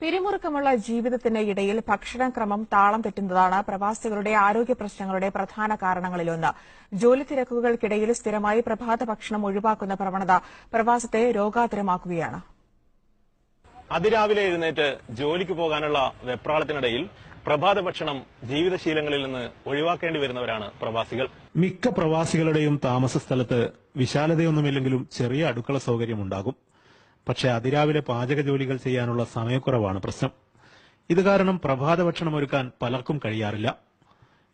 പിരിമുറുക്കമുള്ള ജീവിതത്തിന് ഇടയിൽ ഭക്ഷണക്രമം താളം തെറ്റുന്നതാണ് പ്രവാസികളുടെ ആരോഗ്യ പ്രശ്നങ്ങളുടെ പ്രധാന കാരണങ്ങളിലൊന്ന്. ജോലി തിരക്കുകൾക്കിടയിൽ സ്ഥിരമായി പ്രഭാത ഭക്ഷണം ഒഴിവാക്കുന്ന പ്രവണത പ്രവാസത്തെ രോഗാതുരമാക്കുകയാണ്. അതിരാവിലെ എഴുന്നേറ്റ് ജോലിക്ക് പോകാനുള്ള വെപ്രാളത്തിനിടയിൽ പ്രഭാത ഭക്ഷണം ജീവിതശീലങ്ങളിൽ നിന്ന് ഒഴിവാക്കേണ്ടി വരുന്നവരാണ് പ്രവാസികൾ. മിക്ക പ്രവാസികളുടെയും താമസ സ്ഥലത്ത് വിശാലതയൊന്നുമില്ലെങ്കിലും ചെറിയ അടുക്കള സൗകര്യമുണ്ടാകും. പക്ഷേ അതിരാവിലെ പാചക ജോലികൾ ചെയ്യാനുള്ള സമയക്കുറവാണ് പ്രശ്നം. ഇത് കാരണം പ്രഭാത ഭക്ഷണം ഒരുക്കാൻ പലർക്കും കഴിയാറില്ല.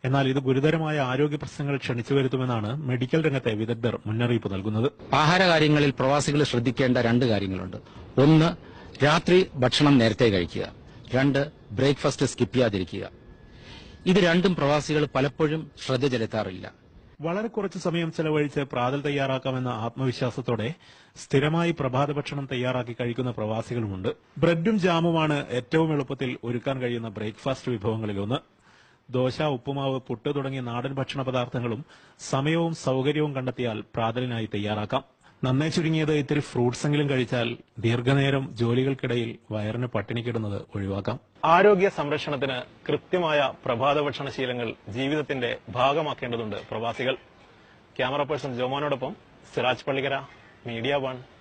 എന്നാൽ ഇത് ഗുരുതരമായ ആരോഗ്യ പ്രശ്നങ്ങൾ ക്ഷണിച്ചു വരുത്തുമെന്നാണ് മെഡിക്കൽ രംഗത്തെ വിദഗ്ധർ മുന്നറിയിപ്പ് നൽകുന്നത്. ആഹാരകാര്യങ്ങളിൽ പ്രവാസികൾ ശ്രദ്ധിക്കേണ്ട രണ്ട് കാര്യങ്ങളുണ്ട്. ഒന്ന്, രാത്രി ഭക്ഷണം നേരത്തെ കഴിക്കുക. രണ്ട്, ബ്രേക്ക്ഫാസ്റ്റ് സ്കിപ്പ് ചെയ്യാതിരിക്കുക. ഇത് രണ്ടും പ്രവാസികൾ പലപ്പോഴും ശ്രദ്ധ ചെലുത്താറില്ല. വളരെ കുറച്ച് സമയം ചെലവഴിച്ച് പ്രാതൽ തയ്യാറാക്കാമെന്ന ആത്മവിശ്വാസത്തോടെ സ്ഥിരമായി പ്രഭാത ഭക്ഷണം തയ്യാറാക്കി കഴിക്കുന്ന പ്രവാസികളുമുണ്ട്. ബ്രെഡും ജാമുമാണ് ഏറ്റവും എളുപ്പത്തിൽ ഒരുക്കാൻ കഴിയുന്ന ബ്രേക്ക്ഫാസ്റ്റ് വിഭവങ്ങളിലൊന്ന്. ദോശ, ഉപ്പുമാവ്, പുട്ട് തുടങ്ങിയ നാടൻ ഭക്ഷണ പദാർത്ഥങ്ങളും സമയവും സൌകര്യവും കണ്ടെത്തിയാൽ പ്രാതലിനായി തയ്യാറാക്കാം. നന്നേ ചുരുങ്ങിയത് ഇത്തിരി ഫ്രൂട്ട്സെങ്കിലും കഴിച്ചാൽ ദീർഘനേരം ജോലികൾക്കിടയിൽ വയറിന് പട്ടിണിക്കിടുന്നത് ഒഴിവാക്കാം. ആരോഗ്യ സംരക്ഷണത്തിന് കൃത്യമായ പ്രഭാത ഭക്ഷണ ശീലങ്ങൾ ജീവിതത്തിന്റെ ഭാഗമാക്കേണ്ടതുണ്ട് പ്രവാസികൾ. ക്യാമറ പേഴ്സൺ ജോമോനോടൊപ്പം സിറാജ് പള്ളിക്കര, മീഡിയ 1.